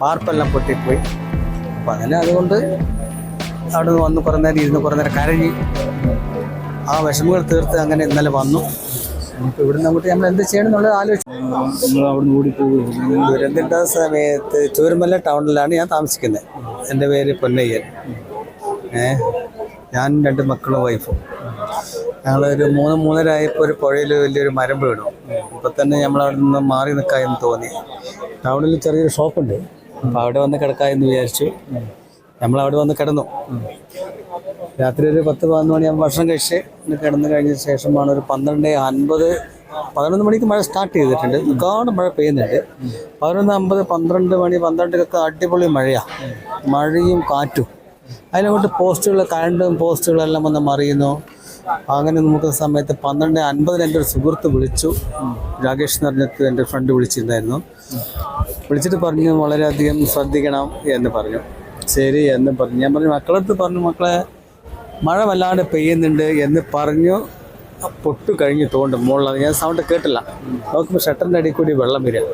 വാർപ്പെല്ലാം പൊട്ടിപ്പോയി. അപ്പം അങ്ങനെ അതുകൊണ്ട് അവിടെ നിന്ന് വന്ന് കുറേ നേരം ഇരുന്ന് കുറേ നേരം കരഞ്ഞ് ആ വിഷമങ്ങൾ തീർത്ത് അങ്ങനെ ഇന്നലെ വന്നു. ഇപ്പോൾ ഇവിടുന്ന് അങ്ങോട്ട് നമ്മൾ എന്ത് ചെയ്യണം എന്നുള്ളത് ആലോചിച്ചു. ദുരന്തമുണ്ടായ സമയത്ത് ചൂരമല ടൗണിലാണ് ഞാൻ താമസിക്കുന്നത്. എൻ്റെ പേര് പൊന്നയ്യൻ. ഞാൻ 2 മക്കളും വൈഫും. ഞങ്ങളൊരു 3-3:30 ആയപ്പോൾ ഒരു പുഴയിൽ വലിയൊരു മരം വീണു. ഇപ്പം തന്നെ നമ്മളവിടെ നിന്ന് മാറി നിൽക്കാമെന്ന് തോന്നി. ടൗണിൽ ചെറിയൊരു ഷോപ്പുണ്ട്, അപ്പോൾ അവിടെ വന്ന് കിടക്കാമെന്ന് വിചാരിച്ചു. നമ്മളവിടെ വന്ന് കിടന്നു. രാത്രി ഒരു 10-11 മണിയാകുമ്പോൾ ഭക്ഷണം കഴിച്ച് കിടന്നു കഴിഞ്ഞ ശേഷമാണ് ഒരു 11 മണിക്ക് മഴ സ്റ്റാർട്ട് ചെയ്തിട്ടുണ്ട്. ഒരുപാട് മഴ പെയ്യുന്നുണ്ട്. 11:50, 12 മണി 12 അടിപൊളി മഴയാണ്. മഴയും കാറ്റും. അതിനങ്ങോട്ട് കറണ്ടും പോസ്റ്റുകളെല്ലാം വന്ന് മറിയുന്നു. അങ്ങനെ നമുക്ക് സമയത്ത് 12:50 എൻ്റെ ഒരു സുഹൃത്ത് വിളിച്ചു. രാകേഷ് എന്ന് പറഞ്ഞിട്ട് എൻ്റെ ഫ്രണ്ട് വിളിച്ചിട്ടുണ്ടായിരുന്നു. വിളിച്ചിട്ട് പറഞ്ഞു വളരെയധികം ശ്രദ്ധിക്കണം എന്ന് പറഞ്ഞു. ശരി എന്ന് പറഞ്ഞു. ഞാൻ പറഞ്ഞു മക്കളടുത്ത് പറഞ്ഞു മക്കളെ മഴ വല്ലാണ്ട് പെയ്യുന്നുണ്ട് എന്ന് പറഞ്ഞു. പൊട്ടു കഴിഞ്ഞ് തോണ്ട് മുകളിൽ ഞാൻ സൗണ്ട് കേട്ടില്ല. നോക്കുമ്പോൾ ഷട്ടറിൻ്റെ അടിയിൽ കൂടി വെള്ളം വരിക.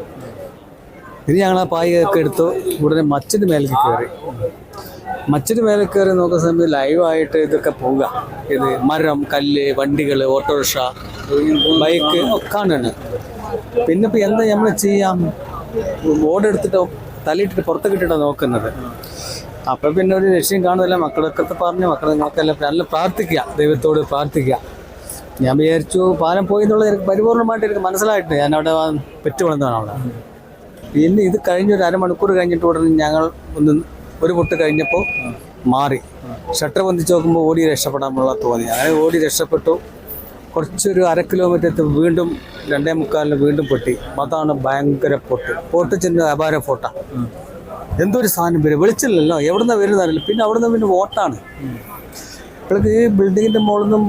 ഇനി ഞങ്ങൾ ആ പായൊക്കെ എടുത്തു. ഉടനെ മച്ചിൻ്റെ മേലേക്ക് കയറി. മച്ചിൻ്റെ മേലെ കയറി നോക്കുന്ന സമയത്ത് ലൈവായിട്ട് ഇതൊക്കെ പോവുക. ഇത് മരം, കല്ല്, വണ്ടികൾ, ഓട്ടോറിക്ഷ, ബൈക്ക് ഒക്കെ കാണുകയാണ്. പിന്നെ ഇപ്പോൾ എന്താ നമ്മൾ ചെയ്യാം? ഓടെടുത്തിട്ട് തലയിട്ടിട്ട് പുറത്ത് കിട്ടിയിട്ടാണ് നോക്കുന്നത്. അപ്പം പിന്നെ ഒരു ലക്ഷ്യം കാണുന്നില്ല. മക്കളൊക്കെ പറഞ്ഞു മക്കൾ നിങ്ങൾക്കെല്ലാം നല്ല പ്രാർത്ഥിക്കുക, ദൈവത്തോട് പ്രാർത്ഥിക്കുക. ഞാൻ വിചാരിച്ചു പാലം പോയി എന്നുള്ളത് എനിക്ക് പരിപൂർണമായിട്ട് എനിക്ക് മനസ്സിലായിട്ട് ഞാൻ അവിടെ പെറ്റു വളർന്നതാണ് അവിടെ. പിന്നെ ഇത് കഴിഞ്ഞൊരു അരമണിക്കൂർ കഴിഞ്ഞിട്ട് ഉടനെ ഞങ്ങൾ ഒരു പൊട്ട് കഴിഞ്ഞപ്പോൾ മാറി ഷട്ടർ പൊന്തിച്ച് നോക്കുമ്പോൾ ഓടി രക്ഷപ്പെടാനുള്ള തോന്നി. അങ്ങനെ ഓടി രക്ഷപ്പെട്ടു. കുറച്ചൊരു 1/2 കിലോമീറ്റർ വീണ്ടും 2:45 വീണ്ടും പൊട്ടി. അതാണ് ഭയങ്കര പൊട്ടിച്ചിൻ്റെ അപാര ഫോട്ട. എന്തൊരു സാധനം വരും വെളിച്ചില്ലല്ലോ, എവിടുന്നാണ് വരുന്നതറിയില്ല. പിന്നെ അവിടുന്ന് പിന്നെ വോട്ടാണ്. ഇപ്പോഴേക്ക് ഈ ബിൽഡിങ്ങിൻ്റെ മുകളിൽ നിന്നും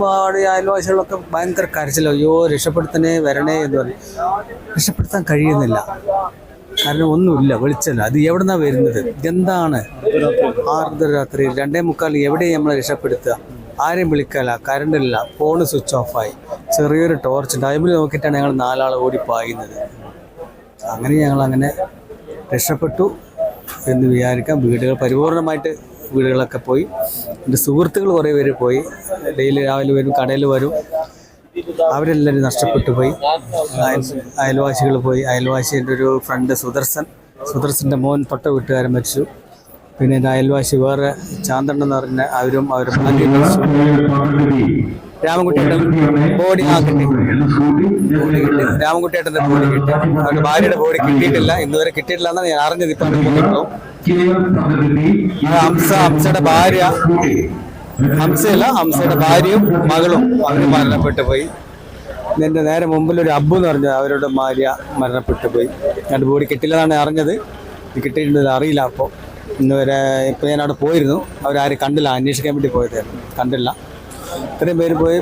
അയൽവാസികളൊക്കെ ഭയങ്കര കരച്ചിലോ, അയ്യോ രക്ഷപ്പെടുത്തണേ വരണേ എന്ന് പറയും. രക്ഷപ്പെടുത്താൻ കഴിയുന്നില്ല. കാരണം ഒന്നുമില്ല, വെളിച്ചല്ല. അത് എവിടുന്നാണ് വരുന്നത്? എന്താണ് അർദ്ധരാത്രി 2:45 എവിടെയും നമ്മളെ രക്ഷപ്പെടുത്തുക? ആരെയും വിളിക്കാല്ല, കറണ്ടില്ല, ഫോണ് സ്വിച്ച് ഓഫായി. ചെറിയൊരു ടോർച്ച് ടൈമിൽ നോക്കിയിട്ടാണ് ഞങ്ങൾ 4 ആൾ ഓടിപ്പായുന്നത്. അങ്ങനെ ഞങ്ങളങ്ങനെ രക്ഷപ്പെട്ടു എന്ന് വിചാരിക്കാം. വീടുകൾ പരിപൂർണമായിട്ട് വീടുകളൊക്കെ പോയി. എൻ്റെ സുഹൃത്തുക്കൾ കുറേ പേര് പോയി. ഡെയിലി രാവിലെ വരും, കടയിൽ വരും. അവരെല്ലാവരും നഷ്ടപ്പെട്ടു പോയി. അയൽവാസികൾ പോയി. അയൽവാസിൻ്റെ ഒരു ഫ്രണ്ട് സുദർശൻ്റെ മോൻ തൊട്ട വീട്ടുകാരൻ മരിച്ചു. പിന്നെ എൻ്റെ അയൽവാസി വേറെ ചാന്തണ്ണം എന്ന് പറഞ്ഞ അവരും മരിച്ചു. രാമൻകുട്ടിയേട്ടൻ ബോഡി രാമൻകുട്ടിയേട്ടൻ്റെ ബോഡി കിട്ടി. അവരുടെ ഭാര്യയുടെ ബോഡി കിട്ടിയിട്ടില്ല, ഇന്നുവരെ കിട്ടിയിട്ടില്ല എന്നാണ് ഞാൻ അറിഞ്ഞത്. ഇപ്പം കിട്ടും. ഹംസയുടെ ഭാര്യയും മകളും അവർ മരണപ്പെട്ടു പോയി. എൻ്റെ നേരെ മുമ്പിൽ ഒരു അബ്ബു എന്ന് പറഞ്ഞത് അവരുടെ ഭാര്യ മരണപ്പെട്ടു പോയി. രണ്ട് ബോഡി കിട്ടില്ലെന്നാണ് അറിഞ്ഞത്. കിട്ടിയിട്ടുണ്ടെന്ന് അറിയില്ല. അപ്പോൾ ഇന്നുവരെ ഇപ്പോൾ ഞാൻ അവിടെ പോയിരുന്നു. അവരാരും കണ്ടില്ല. അന്വേഷിക്കാൻ വേണ്ടി പോയതായിരുന്നു, കണ്ടില്ല. ഇത്രയും പേര് പോയി.